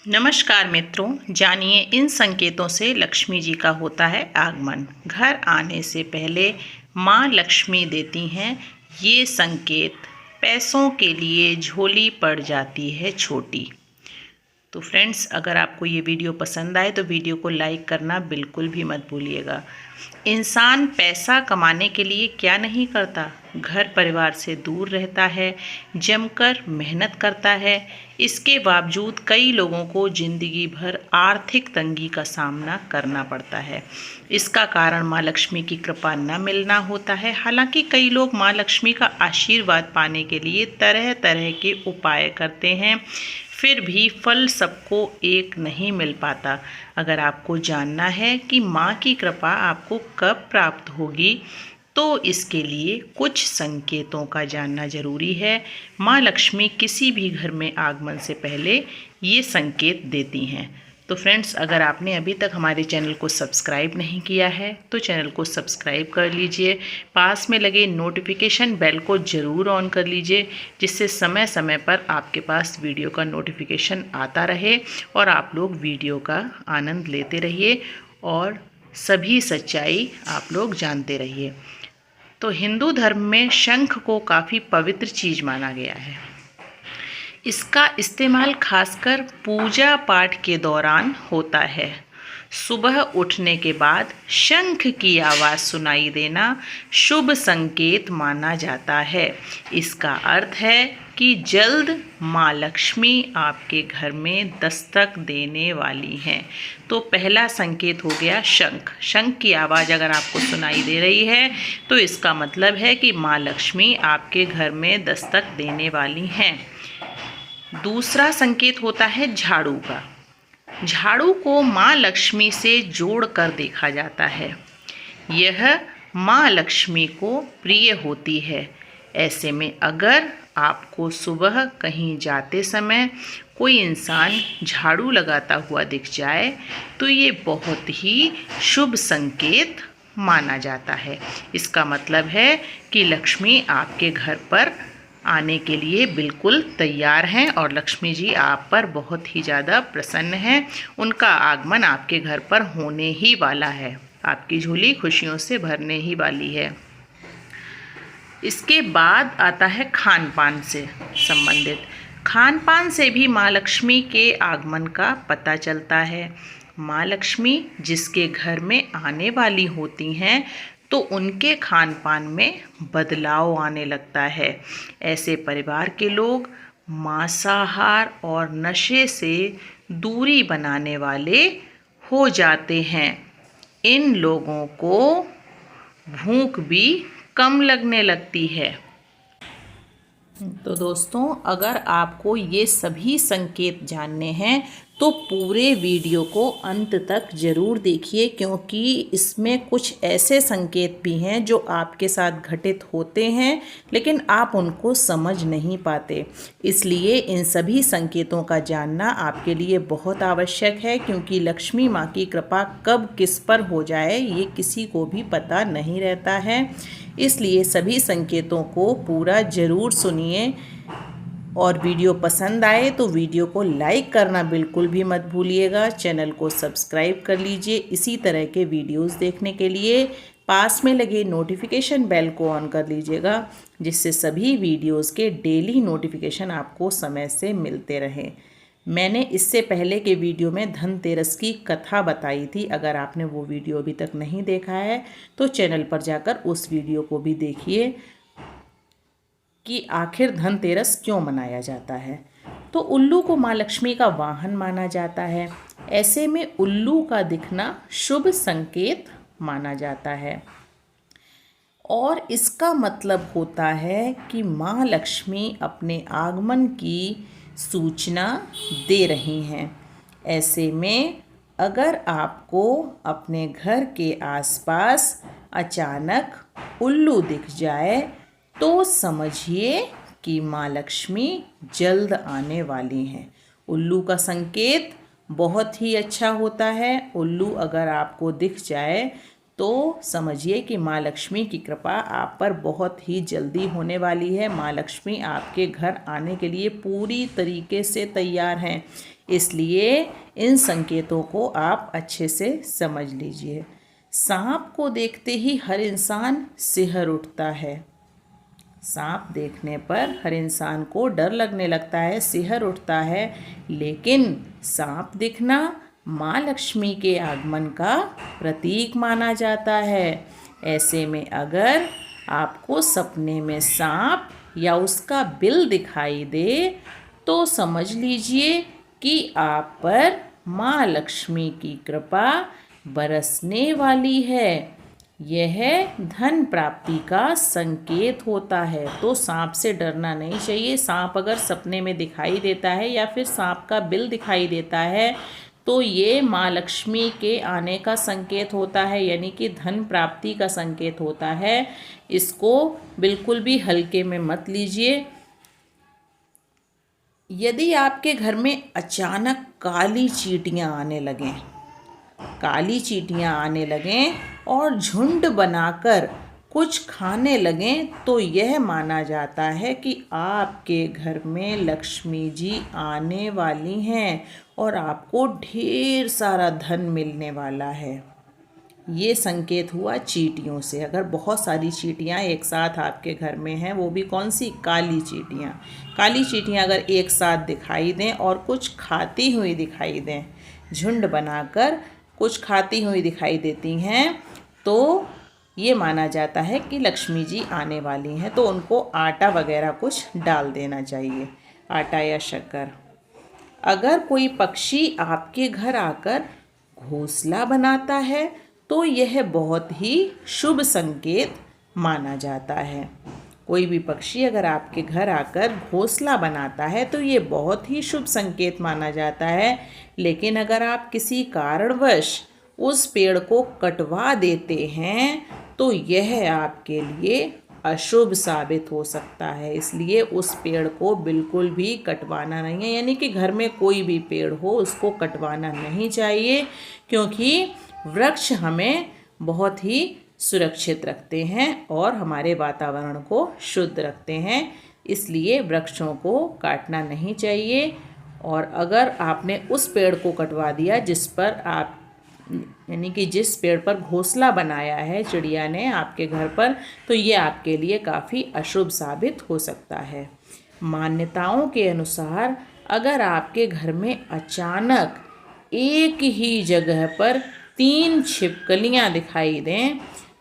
नमस्कार मित्रों, जानिए इन संकेतों से लक्ष्मी जी का होता है आगमन। घर आने से पहले माँ लक्ष्मी देती हैं ये संकेत, पैसों के लिए झोली पड़ जाती है छोटी। तो फ्रेंड्स, अगर आपको ये वीडियो पसंद आए तो वीडियो को लाइक करना बिल्कुल भी मत भूलिएगा। इंसान पैसा कमाने के लिए क्या नहीं करता, घर परिवार से दूर रहता है, जमकर मेहनत करता है। इसके बावजूद कई लोगों को ज़िंदगी भर आर्थिक तंगी का सामना करना पड़ता है। इसका कारण माँ लक्ष्मी की कृपा न मिलना होता है। हालांकि कई लोग माँ लक्ष्मी का आशीर्वाद पाने के लिए तरह तरह के उपाय करते हैं, फिर भी फल सबको एक नहीं मिल पाता। अगर आपको जानना है कि माँ की कृपा आपको कब प्राप्त होगी, तो इसके लिए कुछ संकेतों का जानना जरूरी है। माँ लक्ष्मी किसी भी घर में आगमन से पहले ये संकेत देती हैं। तो फ्रेंड्स, अगर आपने अभी तक हमारे चैनल को सब्सक्राइब नहीं किया है तो चैनल को सब्सक्राइब कर लीजिए। पास में लगे नोटिफिकेशन बेल को ज़रूर ऑन कर लीजिए, जिससे समय समय पर आपके पास वीडियो का नोटिफिकेशन आता रहे और आप लोग वीडियो का आनंद लेते रहिए और सभी सच्चाई आप लोग जानते रहिए। तो हिंदू धर्म में शंख को काफ़ी पवित्र चीज़ माना गया है। इसका इस्तेमाल खासकर पूजा पाठ के दौरान होता है। सुबह उठने के बाद शंख की आवाज़ सुनाई देना शुभ संकेत माना जाता है। इसका अर्थ है कि जल्द माँ लक्ष्मी आपके घर में दस्तक देने वाली हैं। तो पहला संकेत हो गया शंख। शंख की आवाज़ अगर आपको सुनाई दे रही है तो इसका मतलब है कि माँ लक्ष्मी आपके घर में दस्तक देने वाली हैं। दूसरा संकेत होता है झाड़ू का। झाड़ू को माँ लक्ष्मी से जोड़कर देखा जाता है। यह माँ लक्ष्मी को प्रिय होती है। ऐसे में अगर आपको सुबह कहीं जाते समय कोई इंसान झाड़ू लगाता हुआ दिख जाए तो ये बहुत ही शुभ संकेत माना जाता है। इसका मतलब है कि लक्ष्मी आपके घर पर आने के लिए बिल्कुल तैयार हैं और लक्ष्मी जी आप पर बहुत ही ज़्यादा प्रसन्न हैं। उनका आगमन आपके घर पर होने ही वाला है। आपकी झोली खुशियों से भरने ही वाली है। इसके बाद आता है खान पान से संबंधित। खान पान से भी माँ लक्ष्मी के आगमन का पता चलता है। माँ लक्ष्मी जिसके घर में आने वाली होती हैं तो उनके खान पान में बदलाव आने लगता है। ऐसे परिवार के लोग मांसाहार और नशे से दूरी बनाने वाले हो जाते हैं। इन लोगों को भूख भी कम लगने लगती है। तो दोस्तों, अगर आपको ये सभी संकेत जानने हैं तो पूरे वीडियो को अंत तक ज़रूर देखिए, क्योंकि इसमें कुछ ऐसे संकेत भी हैं जो आपके साथ घटित होते हैं लेकिन आप उनको समझ नहीं पाते। इसलिए इन सभी संकेतों का जानना आपके लिए बहुत आवश्यक है, क्योंकि लक्ष्मी माँ की कृपा कब किस पर हो जाए ये किसी को भी पता नहीं रहता है। इसलिए सभी संकेतों को पूरा ज़रूर सुनिए और वीडियो पसंद आए तो वीडियो को लाइक करना बिल्कुल भी मत भूलिएगा। चैनल को सब्सक्राइब कर लीजिए इसी तरह के वीडियोस देखने के लिए। पास में लगे नोटिफिकेशन बेल को ऑन कर लीजिएगा, जिससे सभी वीडियोस के डेली नोटिफिकेशन आपको समय से मिलते रहें। मैंने इससे पहले के वीडियो में धनतेरस की कथा बताई थी। अगर आपने वो वीडियो अभी तक नहीं देखा है तो चैनल पर जाकर उस वीडियो को भी देखिए कि आखिर धनतेरस क्यों मनाया जाता है। तो उल्लू को माँ लक्ष्मी का वाहन माना जाता है। ऐसे में उल्लू का दिखना शुभ संकेत माना जाता है और इसका मतलब होता है कि माँ लक्ष्मी अपने आगमन की सूचना दे रही हैं। ऐसे में अगर आपको अपने घर के आसपास अचानक उल्लू दिख जाए तो समझिए कि माँ लक्ष्मी जल्द आने वाली हैं। उल्लू का संकेत बहुत ही अच्छा होता है। उल्लू अगर आपको दिख जाए तो समझिए कि माँ लक्ष्मी की कृपा आप पर बहुत ही जल्दी होने वाली है। माँ लक्ष्मी आपके घर आने के लिए पूरी तरीके से तैयार हैं, इसलिए इन संकेतों को आप अच्छे से समझ लीजिए। सांप को देखते ही हर इंसान सिहर उठता है। सांप देखने पर हर इंसान को डर लगने लगता है, सिहर उठता है, लेकिन सांप दिखना माँ लक्ष्मी के आगमन का प्रतीक माना जाता है। ऐसे में अगर आपको सपने में सांप या उसका बिल दिखाई दे तो समझ लीजिए कि आप पर माँ लक्ष्मी की कृपा बरसने वाली है। यह धन प्राप्ति का संकेत होता है। तो सांप से डरना नहीं चाहिए। सांप अगर सपने में दिखाई देता है या फिर सांप का बिल दिखाई देता है तो ये माँ लक्ष्मी के आने का संकेत होता है, यानी कि धन प्राप्ति का संकेत होता है। इसको बिल्कुल भी हल्के में मत लीजिए। यदि आपके घर में अचानक काली चींटियाँ आने लगें और झुंड बनाकर कुछ खाने लगें तो यह माना जाता है कि आपके घर में लक्ष्मी जी आने वाली हैं और आपको ढेर सारा धन मिलने वाला है। ये संकेत हुआ चींटियों से। अगर बहुत सारी चींटियाँ एक साथ आपके घर में हैं, वो भी कौन सी? काली चींटियाँ अगर एक साथ दिखाई दें और कुछ खाती हुई दिखाई दें, झुंड बनाकर कुछ खाती हुई दिखाई देती हैं, तो ये माना जाता है कि लक्ष्मी जी आने वाली हैं। तो उनको आटा वगैरह कुछ डाल देना चाहिए, आटा या शक्कर। अगर कोई पक्षी आपके घर आकर घोंसला बनाता है तो यह बहुत ही शुभ संकेत माना जाता है। कोई भी पक्षी अगर आपके घर आकर घोंसला बनाता है तो ये बहुत ही शुभ संकेत माना जाता है। लेकिन अगर आप किसी कारणवश उस पेड़ को कटवा देते हैं तो यह आपके लिए अशुभ साबित हो सकता है। इसलिए उस पेड़ को बिल्कुल भी कटवाना नहीं है, यानी कि घर में कोई भी पेड़ हो उसको कटवाना नहीं चाहिए, क्योंकि वृक्ष हमें बहुत ही सुरक्षित रखते हैं और हमारे वातावरण को शुद्ध रखते हैं। इसलिए वृक्षों को काटना नहीं चाहिए। और अगर आपने उस पेड़ को कटवा दिया जिस पर आप, यानी कि जिस पेड़ पर घोंसला बनाया है चिड़िया ने आपके घर पर, तो ये आपके लिए काफ़ी अशुभ साबित हो सकता है। मान्यताओं के अनुसार अगर आपके घर में अचानक एक ही जगह पर 3 छिपकलियाँ दिखाई दें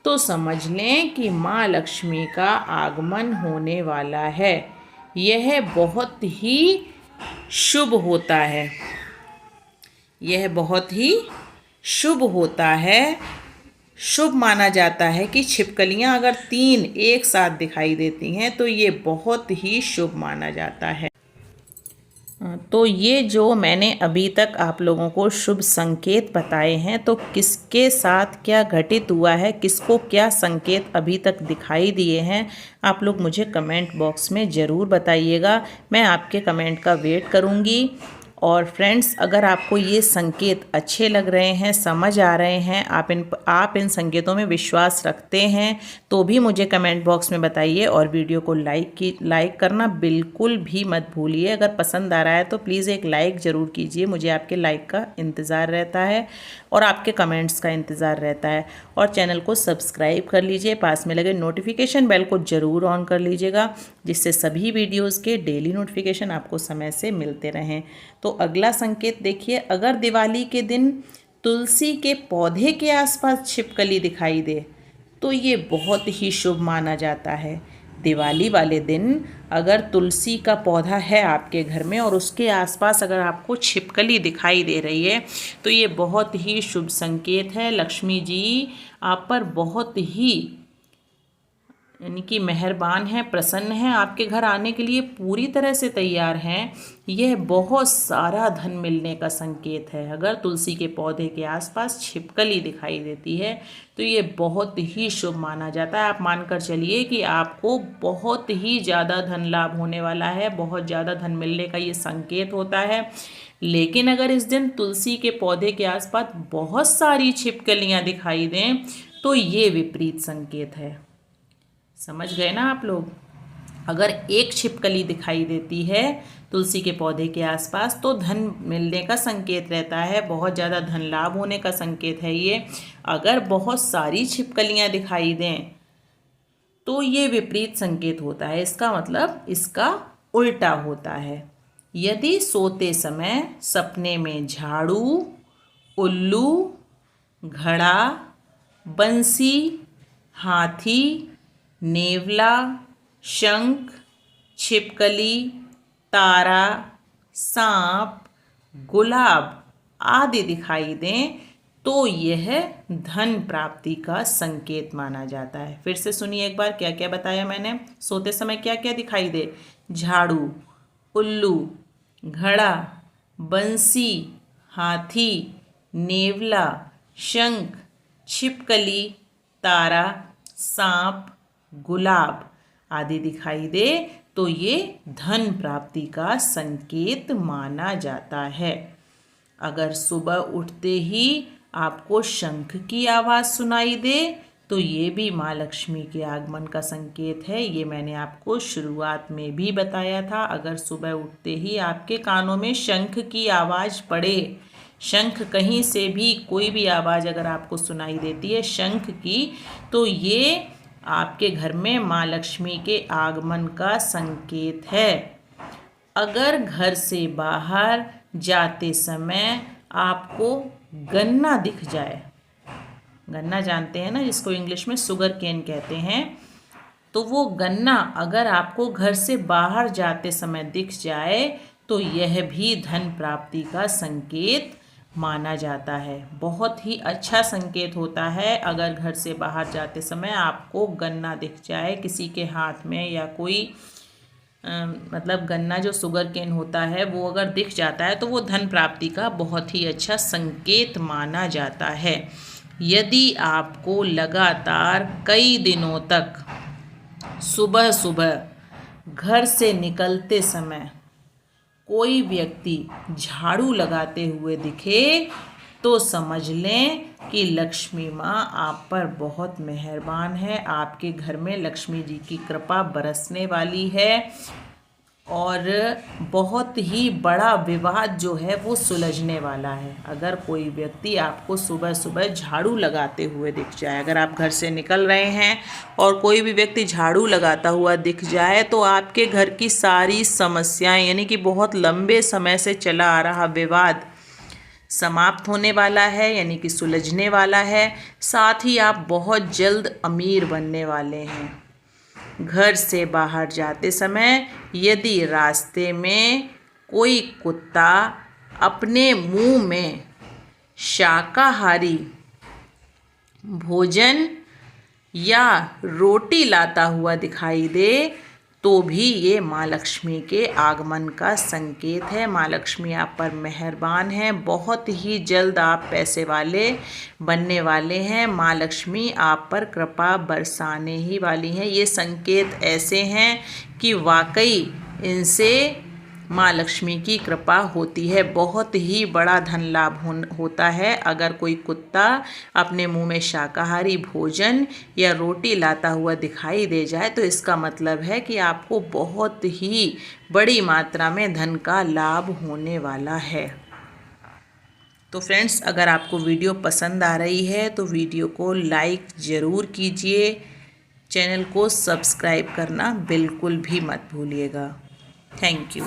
तो समझ लें कि माँ लक्ष्मी का आगमन होने वाला है। यह बहुत ही शुभ होता है। शुभ माना जाता है कि छिपकलियाँ अगर 3 एक साथ दिखाई देती हैं तो ये बहुत ही शुभ माना जाता है। तो ये जो मैंने अभी तक आप लोगों को शुभ संकेत बताए हैं, तो किसके साथ क्या घटित हुआ है, किसको क्या संकेत अभी तक दिखाई दिए हैं, आप लोग मुझे कमेंट बॉक्स में ज़रूर बताइएगा। मैं आपके कमेंट का वेट करूँगी। और फ्रेंड्स, अगर आपको ये संकेत अच्छे लग रहे हैं, समझ आ रहे हैं, आप इन संकेतों में विश्वास रखते हैं, तो भी मुझे कमेंट बॉक्स में बताइए। और वीडियो को लाइक करना बिल्कुल भी मत भूलिए। अगर पसंद आ रहा है तो प्लीज़ एक लाइक ज़रूर कीजिए। मुझे आपके लाइक का इंतज़ार रहता है और आपके कमेंट्स का इंतज़ार रहता है। और चैनल को सब्सक्राइब कर लीजिए, पास में लगे नोटिफिकेशन बेल को ज़रूर ऑन कर लीजिएगा, जिससे सभी वीडियोज़ के डेली नोटिफिकेशन आपको समय से मिलते रहें। तो अगला संकेत देखिए, अगर दिवाली के दिन तुलसी के पौधे के आसपास छिपकली दिखाई दे तो ये बहुत ही शुभ माना जाता है। दिवाली वाले दिन अगर तुलसी का पौधा है आपके घर में और उसके आसपास अगर आपको छिपकली दिखाई दे रही है तो ये बहुत ही शुभ संकेत है। लक्ष्मी जी आप पर बहुत ही, यानी कि मेहरबान हैं, प्रसन्न हैं, आपके घर आने के लिए पूरी तरह से तैयार हैं। यह बहुत सारा धन मिलने का संकेत है। अगर तुलसी के पौधे के आसपास छिपकली दिखाई देती है तो ये बहुत ही शुभ माना जाता है। आप मानकर चलिए कि आपको बहुत ही ज़्यादा धन लाभ होने वाला है, बहुत ज़्यादा धन मिलने का ये संकेत होता है। लेकिन अगर इस दिन तुलसी के पौधे के आसपास बहुत सारी छिपकलियाँ दिखाई दें तो ये विपरीत संकेत है। समझ गए ना आप लोग। अगर एक छिपकली दिखाई देती है तुलसी के पौधे के आसपास तो धन मिलने का संकेत रहता है, बहुत ज़्यादा धन लाभ होने का संकेत है ये। अगर बहुत सारी छिपकलियाँ दिखाई दें तो ये विपरीत संकेत होता है, इसका मतलब इसका उल्टा होता है। यदि सोते समय सपने में झाड़ू, उल्लू, घड़ा, बंसी, हाथी, नेवला, शंख, छिपकली, तारा, सांप, गुलाब आदि दिखाई दें तो यह धन प्राप्ति का संकेत माना जाता है। फिर से सुनिए एक बार, क्या क्या बताया मैंने। सोते समय क्या क्या दिखाई दे? झाड़ू, उल्लू, घड़ा, बंसी, हाथी, नेवला, शंख, छिपकली, तारा, सांप, गुलाब आदि दिखाई दे तो ये धन प्राप्ति का संकेत माना जाता है। अगर सुबह उठते ही आपको शंख की आवाज़ सुनाई दे तो ये भी माँ लक्ष्मी के आगमन का संकेत है। ये मैंने आपको शुरुआत में भी बताया था। अगर सुबह उठते ही आपके कानों में शंख की आवाज़ पड़े, शंख कहीं से भी कोई भी आवाज़ अगर आपको सुनाई देती है शंख की, तो ये आपके घर में माँ लक्ष्मी के आगमन का संकेत है। अगर घर से बाहर जाते समय आपको गन्ना दिख जाए, गन्ना जानते हैं ना, जिसको इंग्लिश में शुगर केन कहते हैं, तो वो गन्ना अगर आपको घर से बाहर जाते समय दिख जाए तो यह भी धन प्राप्ति का संकेत माना जाता है। बहुत ही अच्छा संकेत होता है अगर घर से बाहर जाते समय आपको गन्ना दिख जाए किसी के हाथ में, या कोई मतलब गन्ना जो शुगर केन होता है वो अगर दिख जाता है तो वो धन प्राप्ति का बहुत ही अच्छा संकेत माना जाता है। यदि आपको लगातार कई दिनों तक सुबह सुबह घर से निकलते समय कोई व्यक्ति झाड़ू लगाते हुए दिखे तो समझ लें कि लक्ष्मी माँ आप पर बहुत मेहरबान है, आपके घर में लक्ष्मी जी की कृपा बरसने वाली है और बहुत ही बड़ा विवाद जो है वो सुलझने वाला है। अगर कोई व्यक्ति आपको सुबह सुबह झाड़ू लगाते हुए दिख जाए, अगर आप घर से निकल रहे हैं और कोई भी व्यक्ति झाड़ू लगाता हुआ दिख जाए तो आपके घर की सारी समस्याएं, यानी कि बहुत लंबे समय से चला आ रहा विवाद समाप्त होने वाला है, यानी कि सुलझने वाला है। साथ ही आप बहुत जल्द अमीर बनने वाले हैं। घर से बाहर जाते समय यदि रास्ते में कोई कुत्ता अपने मुंह में शाकाहारी भोजन या रोटी लाता हुआ दिखाई दे तो भी ये माँ लक्ष्मी के आगमन का संकेत है। माँ लक्ष्मी आप पर मेहरबान है, बहुत ही जल्द आप पैसे वाले बनने वाले हैं। माँ लक्ष्मी आप पर कृपा बरसाने ही वाली हैं। ये संकेत ऐसे हैं कि वाकई इनसे माँ लक्ष्मी की कृपा होती है, बहुत ही बड़ा धन लाभ होता है। अगर कोई कुत्ता अपने मुंह में शाकाहारी भोजन या रोटी लाता हुआ दिखाई दे जाए तो इसका मतलब है कि आपको बहुत ही बड़ी मात्रा में धन का लाभ होने वाला है। तो फ्रेंड्स, अगर आपको वीडियो पसंद आ रही है तो वीडियो को लाइक ज़रूर कीजिए, चैनल को सब्सक्राइब करना बिल्कुल भी मत भूलिएगा। Thank you.